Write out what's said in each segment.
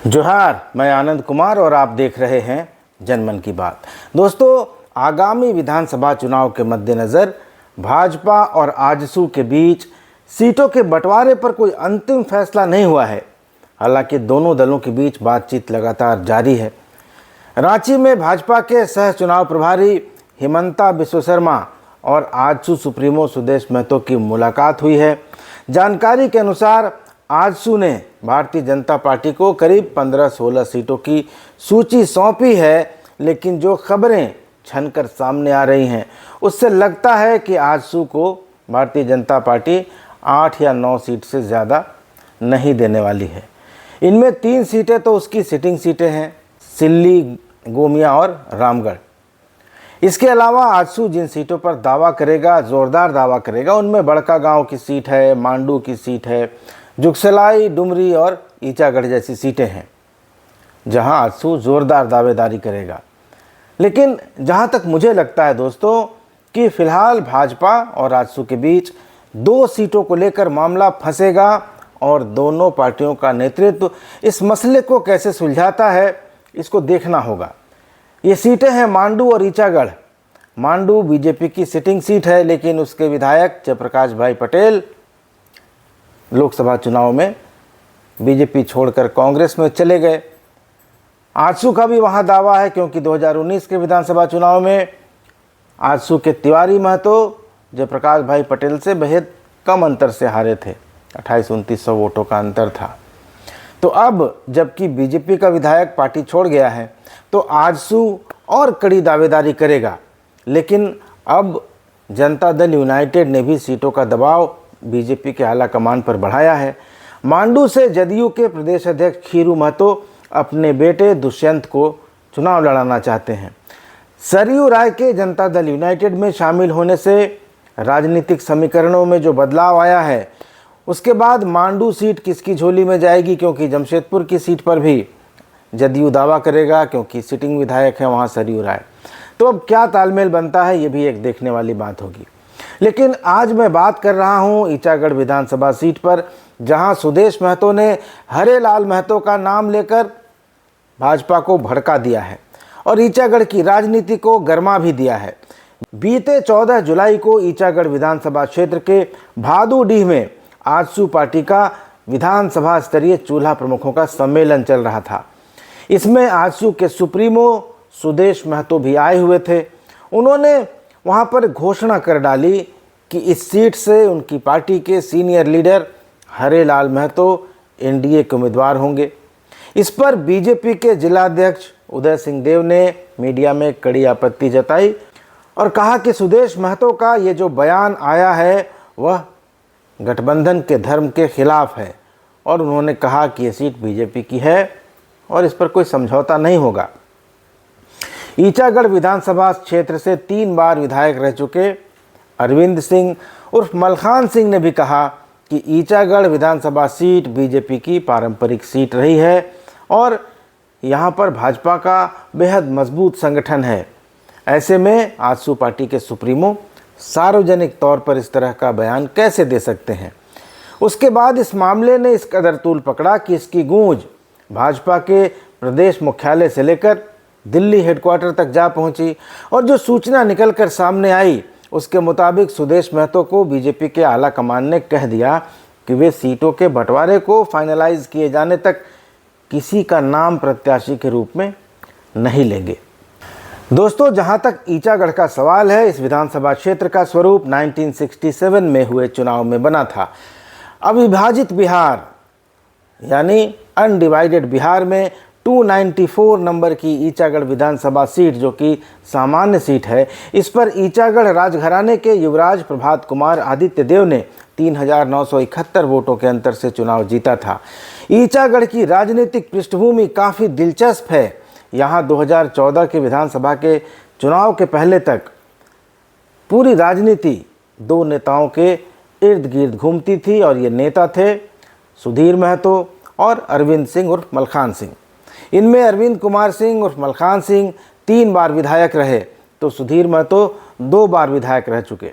जोहार, मैं आनंद कुमार और आप देख रहे हैं जनमन की बात। दोस्तों, आगामी विधानसभा चुनाव के मद्देनज़र भाजपा और आजसू के बीच सीटों के बंटवारे पर कोई अंतिम फैसला नहीं हुआ है। हालांकि दोनों दलों के बीच बातचीत लगातार जारी है। रांची में भाजपा के सह चुनाव प्रभारी हिमंता बिस्व शर्मा और आजसू सुप्रीमो सुदेश महतो की मुलाकात हुई है। जानकारी के अनुसार आजसू ने भारतीय जनता पार्टी को करीब 15-16 सीटों की सूची सौंपी है, लेकिन जो खबरें छनकर सामने आ रही हैं उससे लगता है कि आजसू को भारतीय जनता पार्टी 8 या 9 सीट से ज़्यादा नहीं देने वाली है। इनमें 3 सीटें तो उसकी सिटिंग सीटें हैं, सिल्ली, गोमिया और रामगढ़। इसके अलावा आजसू जिन सीटों पर दावा करेगा, ज़ोरदार दावा करेगा, उनमें बड़कागांव की सीट है, मांडू की सीट है, जुगसलाई, डुमरी और ईचागढ़ जैसी सीटें हैं जहां आजसू ज़ोरदार दावेदारी करेगा। लेकिन जहां तक मुझे लगता है दोस्तों कि फ़िलहाल भाजपा और आजसू के बीच 2 सीटों को लेकर मामला फंसेगा और दोनों पार्टियों का नेतृत्व इस मसले को कैसे सुलझाता है इसको देखना होगा। ये सीटें हैं मांडू और ईचागढ़। मांडू बीजेपी की सिटिंग सीट है, लेकिन उसके विधायक जयप्रकाश भाई पटेल लोकसभा चुनाव में बीजेपी छोड़कर कांग्रेस में चले गए। आजसू का भी वहां दावा है, क्योंकि 2019 के विधानसभा चुनाव में आजसू के तिवारी महतो जयप्रकाश भाई पटेल से बेहद कम अंतर से हारे थे। 2800-2900 वोटों का अंतर था। तो अब जबकि बीजेपी का विधायक पार्टी छोड़ गया है तो आजसू और कड़ी दावेदारी करेगा। लेकिन अब जनता दल यूनाइटेड ने भी सीटों का दबाव बीजेपी के आला कमान पर बढ़ाया है। मांडू से जदयू के प्रदेश अध्यक्ष खीरू महतो अपने बेटे दुष्यंत को चुनाव लड़ाना चाहते हैं। सरयू राय के जनता दल यूनाइटेड में शामिल होने से राजनीतिक समीकरणों में जो बदलाव आया है, उसके बाद मांडू सीट किसकी झोली में जाएगी, क्योंकि जमशेदपुर की सीट पर भी जदयू दावा करेगा, क्योंकि सिटिंग विधायक है वहाँ सरयू राय। तो अब क्या तालमेल बनता है, ये भी एक देखने वाली बात होगी। लेकिन आज मैं बात कर रहा हूँ ईचागढ़ विधानसभा सीट पर, जहाँ सुदेश महतो ने हरेलाल महतो का नाम लेकर भाजपा को भड़का दिया है और ईचागढ़ की राजनीति को गरमा भी दिया है। बीते 14 जुलाई को ईचागढ़ विधानसभा क्षेत्र के भादुडीह में आजसू पार्टी का विधानसभा स्तरीय चूल्हा प्रमुखों का सम्मेलन चल रहा था। इसमें आजसू के सुप्रीमो सुदेश महतो भी आए हुए थे। उन्होंने वहां पर घोषणा कर डाली कि इस सीट से उनकी पार्टी के senior leader Harelal Mahato NDA के उम्मीदवार होंगे। इस पर बीजेपी के जिलाध्यक्ष उदय सिंह देव ने मीडिया में कड़ी आपत्ति जताई और कहा कि सुदेश महतो का ये जो बयान आया है वह गठबंधन के धर्म के खिलाफ है और उन्होंने कहा कि ये सीट बीजेपी की है और इस पर कोई समझौता नहीं होगा। ईचागढ़ विधानसभा क्षेत्र से 3 बार विधायक रह चुके अरविंद सिंह उर्फ मलखान सिंह ने भी कहा कि ईचागढ़ विधानसभा सीट बीजेपी की पारंपरिक सीट रही है और यहाँ पर भाजपा का बेहद मजबूत संगठन है। ऐसे में आजसू पार्टी के सुप्रीमो सार्वजनिक तौर पर इस तरह का बयान कैसे दे सकते हैं। उसके बाद इस मामले ने इस कदर तूल पकड़ा कि इसकी गूंज भाजपा के प्रदेश मुख्यालय से लेकर दिल्ली हेडक्वार्टर तक जा पहुंची और जो सूचना निकलकर सामने आई उसके मुताबिक सुदेश महतो को बीजेपी के आला कमान ने कह दिया कि वे सीटों के बंटवारे को फाइनलाइज किए जाने तक किसी का नाम प्रत्याशी के रूप में नहीं लेंगे। दोस्तों, जहां तक ईचागढ़ का सवाल है, इस विधानसभा क्षेत्र का स्वरूप 1967 में हुए चुनाव में बना था। अविभाजित बिहार यानी अनडिवाइडेड बिहार में 294 नंबर की ईचागढ़ विधानसभा सीट, जो कि सामान्य सीट है, इस पर ईचागढ़ राजघराने के युवराज प्रभात कुमार आदित्य देव ने 3971 वोटों के अंतर से चुनाव जीता था। ईचागढ़ की राजनीतिक पृष्ठभूमि काफ़ी दिलचस्प है। यहाँ 2014 के विधानसभा के चुनाव के पहले तक पूरी राजनीति 2 नेताओं के इर्द गिर्द घूमती थी और ये नेता थे सुधीर महतो और अरविंद सिंह उर्फ मलखान सिंह। इनमें अरविंद कुमार सिंह उर्फ मलखान सिंह 3 बार विधायक रहे तो सुधीर महतो 2 बार विधायक रह चुके।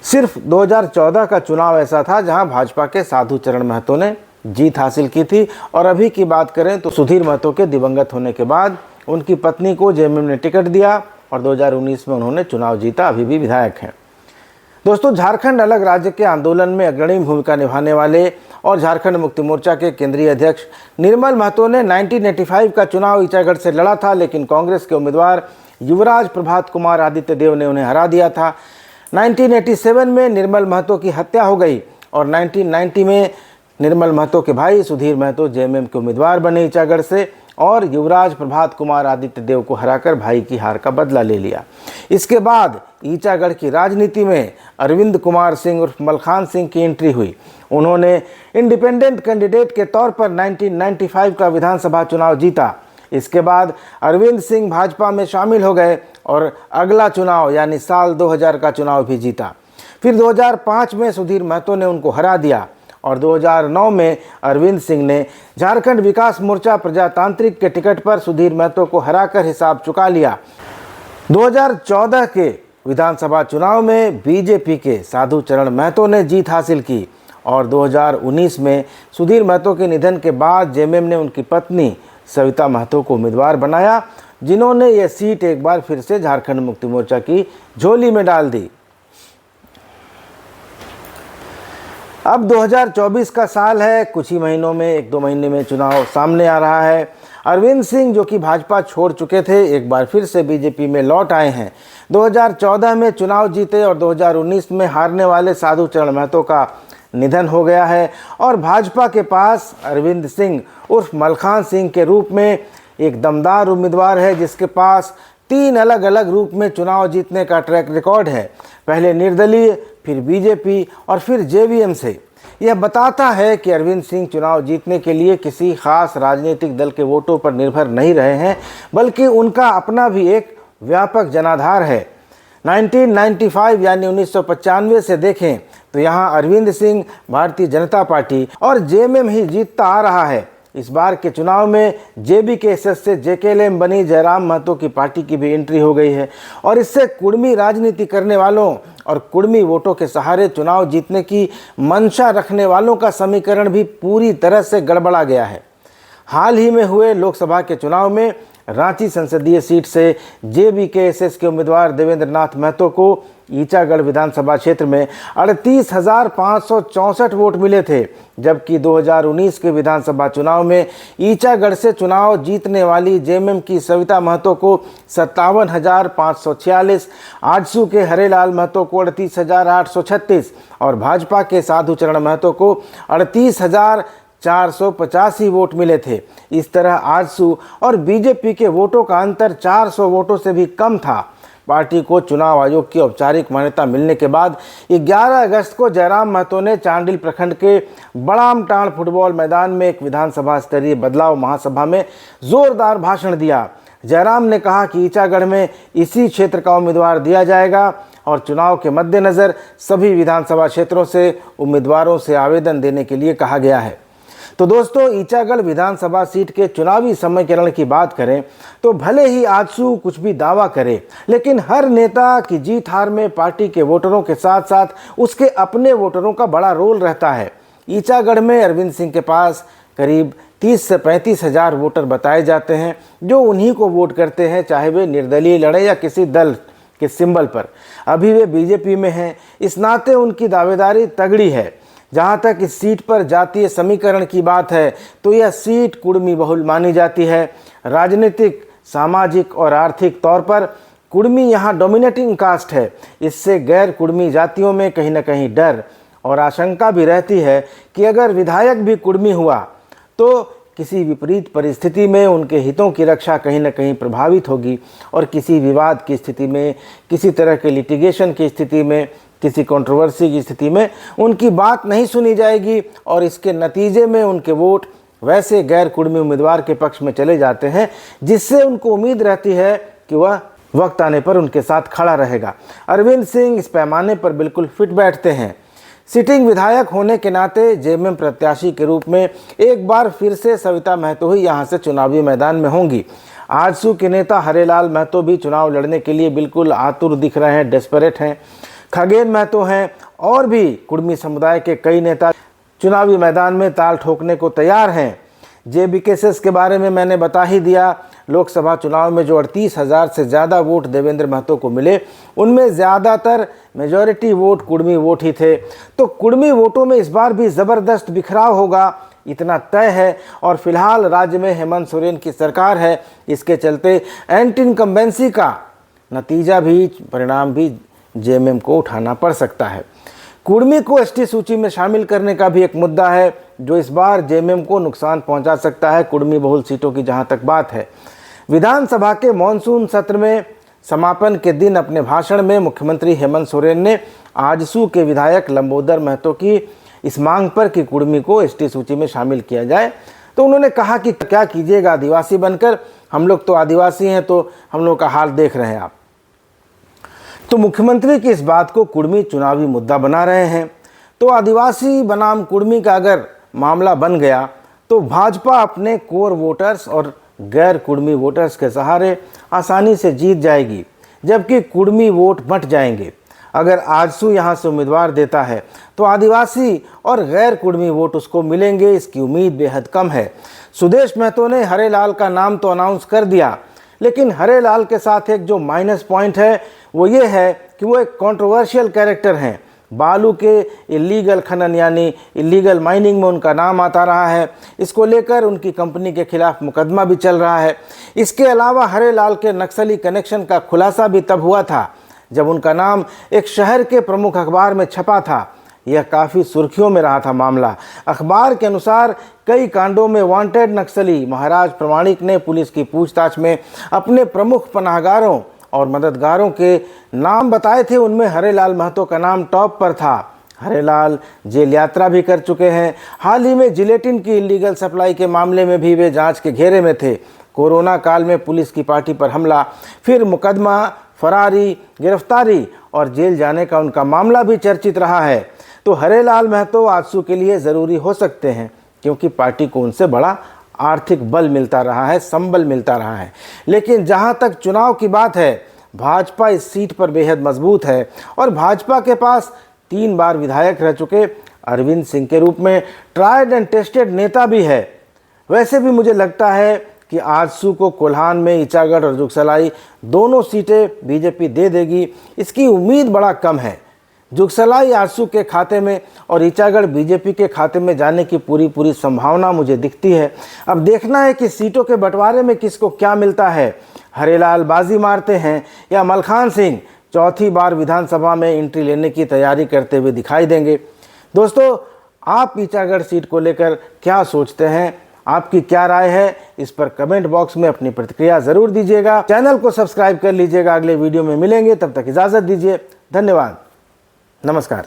सिर्फ 2014 का चुनाव ऐसा था जहां भाजपा के साधु चरण महतो ने जीत हासिल की थी। और अभी की बात करें तो सुधीर महतो के दिवंगत होने के बाद उनकी पत्नी को जेएमएम ने टिकट दिया और 2019 में उन्होंने चुनाव जीता, अभी भी विधायक हैं। दोस्तों, झारखंड अलग राज्य के आंदोलन में अग्रणी भूमिका निभाने वाले और झारखंड मुक्ति मोर्चा के केंद्रीय अध्यक्ष निर्मल महतो ने 1985 का चुनाव ईचागढ़ से लड़ा था, लेकिन कांग्रेस के उम्मीदवार युवराज प्रभात कुमार आदित्य देव ने उन्हें हरा दिया था। 1987 में निर्मल महतो की हत्या हो गई और 1990 में निर्मल महतो के भाई सुधीर महतो जेएमएम के उम्मीदवार बने ईचागढ़ से और युवराज प्रभात कुमार आदित्य देव को हराकर भाई की हार का बदला ले लिया। इसके बाद ईचागढ़ की राजनीति में अरविंद कुमार सिंह उर्फ मलखान सिंह की एंट्री हुई। उन्होंने इंडिपेंडेंट कैंडिडेट के तौर पर 1995 का विधानसभा चुनाव जीता। इसके बाद अरविंद सिंह भाजपा में शामिल हो गए और अगला चुनाव यानी साल 2000 का चुनाव भी जीता। फिर 2005 में सुधीर महतो ने उनको हरा दिया और 2009 में अरविंद सिंह ने झारखंड विकास मोर्चा प्रजातांत्रिक के टिकट पर सुधीर महतो को हराकर हिसाब चुका लिया। 2014 के विधानसभा चुनाव में बीजेपी के साधु चरण महतो ने जीत हासिल की और 2019 में सुधीर महतो के निधन के बाद जेएमएम ने उनकी पत्नी सविता महतो को उम्मीदवार बनाया, जिन्होंने यह सीट एक बार फिर से झारखंड मुक्ति मोर्चा की झोली में डाल दी। अब 2024 का साल है, कुछ ही महीनों में, 1-2 महीने में चुनाव सामने आ रहा है। अरविंद सिंह जो कि भाजपा छोड़ चुके थे, एक बार फिर से बीजेपी में लौट आए हैं। 2014 में चुनाव जीते और 2019 में हारने वाले साधु चरण महतो का निधन हो गया है और भाजपा के पास अरविंद सिंह उर्फ मलखान सिंह के रूप में एक दमदार उम्मीदवार है, जिसके पास 3 अलग अलग रूप में चुनाव जीतने का ट्रैक रिकॉर्ड है, पहले निर्दलीय, फिर बीजेपी और फिर जेवीएम से। यह बताता है कि अरविंद सिंह चुनाव जीतने के लिए किसी खास राजनीतिक दल के वोटों पर निर्भर नहीं रहे हैं, बल्कि उनका अपना भी एक व्यापक जनाधार है। 1995 यानी 1995 से देखें तो यहाँ अरविंद सिंह, भारतीय जनता पार्टी और जेएमएम ही जीतता आ रहा है। इस बार के चुनाव में जेबीकेएसएस से जेकेएलएम बनी जयराम महतो की पार्टी की भी एंट्री हो गई है और इससे कुर्मी राजनीति करने वालों और कुर्मी वोटों के सहारे चुनाव जीतने की मंशा रखने वालों का समीकरण भी पूरी तरह से गड़बड़ा गया है। हाल ही में हुए लोकसभा के चुनाव में रांची संसदीय सीट से जेबीकेएसएस के उम्मीदवार देवेंद्र नाथ महतो को ईचागढ़ विधानसभा क्षेत्र में 38,564 वोट मिले थे, जबकि 2019 के विधानसभा चुनाव में ईचागढ़ से चुनाव जीतने वाली जेएमएम की सविता महतो को 57,546, आजसू के हरेलाल महतो को 38,836 और भाजपा के साधु चरण महतो को 38,485 वोट मिले थे। इस तरह आजसू और बीजेपी के वोटों का अंतर 400 वोटों से भी कम था। पार्टी को चुनाव आयोग की औपचारिक मान्यता मिलने के बाद 11 अगस्त को जयराम महतो ने चांडिल प्रखंड के बड़ामटाण फुटबॉल मैदान में एक विधानसभा स्तरीय बदलाव महासभा में जोरदार भाषण दिया। जयराम ने कहा कि ईचागढ़ में इसी क्षेत्र का उम्मीदवार दिया जाएगा और चुनाव के मद्देनज़र सभी विधानसभा क्षेत्रों से उम्मीदवारों से आवेदन देने के लिए कहा गया है। तो दोस्तों, ईचागढ़ विधानसभा सीट के चुनावी समीकरण की बात करें तो भले ही आजसू कुछ भी दावा करे, लेकिन हर नेता की जीत हार में पार्टी के वोटरों के साथ साथ उसके अपने वोटरों का बड़ा रोल रहता है। ईचागढ़ में अरविंद सिंह के पास करीब 30 से 35 हज़ार वोटर बताए जाते हैं जो उन्हीं को वोट करते हैं, चाहे वे निर्दलीय लड़े या किसी दल के सिंबल पर। अभी वे बीजेपी में हैं, इस नाते उनकी दावेदारी तगड़ी है। जहां तक इस सीट पर जातीय समीकरण की बात है तो यह सीट कुर्मी बहुल मानी जाती है। राजनीतिक, सामाजिक और आर्थिक तौर पर कुर्मी यहां डोमिनेटिंग कास्ट है। इससे गैर कुर्मी जातियों में कहीं न कहीं डर और आशंका भी रहती है कि अगर विधायक भी कुर्मी हुआ तो किसी विपरीत परिस्थिति में उनके हितों की रक्षा कहीं न कहीं प्रभावित होगी और किसी विवाद की स्थिति में, किसी तरह के लिटिगेशन की स्थिति में, किसी कंट्रोवर्सी की स्थिति में उनकी बात नहीं सुनी जाएगी और इसके नतीजे में उनके वोट वैसे गैर कुर्मी उम्मीदवार के पक्ष में चले जाते हैं, जिससे उनको उम्मीद रहती है कि वह वक्त आने पर उनके साथ खड़ा रहेगा। अरविंद सिंह इस पैमाने पर बिल्कुल फिट बैठते हैं। सिटिंग विधायक होने के नाते जेएमएम प्रत्याशी के रूप में एक बार फिर से सविता महतो ही यहाँ से चुनावी मैदान में होंगी। आजसू के नेता हरेलाल महतो भी चुनाव लड़ने के लिए बिल्कुल आतुर दिख रहे हैं, डेस्परेट हैं। खगेन महतो हैं और भी कुर्मी समुदाय के कई नेता चुनावी मैदान में ताल ठोकने को तैयार हैं। जेबीकेएस के बारे में मैंने बता ही दिया। लोकसभा चुनाव में जो 38,000 से ज़्यादा वोट देवेंद्र महतो को मिले, उनमें ज़्यादातर मेजॉरिटी वोट कुर्मी वोट ही थे। तो कुर्मी वोटों में इस बार भी ज़बरदस्त बिखराव होगा, इतना तय है। और फिलहाल राज्य में हेमंत सोरेन की सरकार है, इसके चलते एंटी इनकम्बेंसी का नतीजा भी, परिणाम भी जेएमएम को उठाना पड़ सकता है। कुर्मी को एसटी सूची में शामिल करने का भी एक मुद्दा है, जो इस बार जेएमएम को नुकसान पहुंचा सकता है, कुर्मी बहुल सीटों की जहां तक बात है। विधानसभा के मॉनसून सत्र में समापन के दिन अपने भाषण में मुख्यमंत्री हेमंत सोरेन ने आजसू के विधायक लंबोदर महतो की इस मांग पर कि कुर्मी को एसटी सूची में शामिल किया जाए, तो उन्होंने कहा कि क्या कीजिएगा आदिवासी बनकर, हम लोग तो आदिवासी हैं, तो हम लोग का हाल देख रहे हैं आप। तो मुख्यमंत्री की इस बात को कुर्मी चुनावी मुद्दा बना रहे हैं। तो आदिवासी बनाम कुर्मी का अगर मामला बन गया तो भाजपा अपने कोर वोटर्स और गैर कुर्मी वोटर्स के सहारे आसानी से जीत जाएगी, जबकि कुर्मी वोट बंट जाएंगे। अगर आजसू यहाँ से उम्मीदवार देता है तो आदिवासी और गैर कुर्मी वोट उसको मिलेंगे, इसकी उम्मीद बेहद कम है। सुदेश महतो ने हरेलाल का नाम तो अनाउंस कर दिया, लेकिन हरेलाल के साथ एक जो माइनस पॉइंट है वो ये है कि वो एक कंट्रोवर्शियल कैरेक्टर हैं। बालू के इलीगल खनन यानी इलीगल माइनिंग में उनका नाम आता रहा है, इसको लेकर उनकी कंपनी के खिलाफ मुकदमा भी चल रहा है। इसके अलावा हरेलाल के नक्सली कनेक्शन का खुलासा भी तब हुआ था जब उनका नाम एक शहर के प्रमुख अखबार में छपा था। यह काफ़ी सुर्खियों में रहा था मामला। अखबार के अनुसार कई कांडों में वांटेड नक्सली महाराज प्रमाणिक ने पुलिस की पूछताछ में अपने प्रमुख पनाहगारों और मददगारों के नाम बताए थे, उनमें हरेलाल महतो का नाम टॉप पर था। हरेलाल जेल यात्रा भी कर चुके हैं। हाल ही में जिलेटिन की इलीगल सप्लाई के मामले में भी वे जांच के घेरे में थे। कोरोना काल में पुलिस की पार्टी पर हमला, फिर मुकदमा, फरारी, गिरफ्तारी और जेल जाने का उनका मामला भी चर्चित रहा है। तो हरेलाल महतो आजसू के लिए ज़रूरी हो सकते हैं, क्योंकि पार्टी को उनसे बड़ा आर्थिक बल मिलता रहा है, संबल मिलता रहा है। लेकिन जहां तक चुनाव की बात है, भाजपा इस सीट पर बेहद मजबूत है और भाजपा के पास 3 बार विधायक रह चुके अरविंद सिंह के रूप में ट्राइड एंड टेस्टेड नेता भी है। वैसे भी मुझे लगता है कि आजसू को कोल्हान में ईचागढ़ और जुगसलाई दोनों सीटें बीजेपी दे देगी, इसकी उम्मीद बड़ा कम है। जुगसलाई आजसू के खाते में और ईचागढ़ बीजेपी के खाते में जाने की पूरी संभावना मुझे दिखती है। अब देखना है कि सीटों के बंटवारे में किसको क्या मिलता है। हरेलाल बाजी मारते हैं या मलखान सिंह चौथी बार विधानसभा में एंट्री लेने की तैयारी करते हुए दिखाई देंगे। दोस्तों, आप ईचागढ़ सीट को लेकर क्या सोचते हैं, आपकी क्या राय है, इस पर कमेंट बॉक्स में अपनी प्रतिक्रिया ज़रूर दीजिएगा। चैनल को सब्सक्राइब कर लीजिएगा। अगले वीडियो में मिलेंगे, तब तक इजाज़त दीजिए। धन्यवाद, नमस्कार।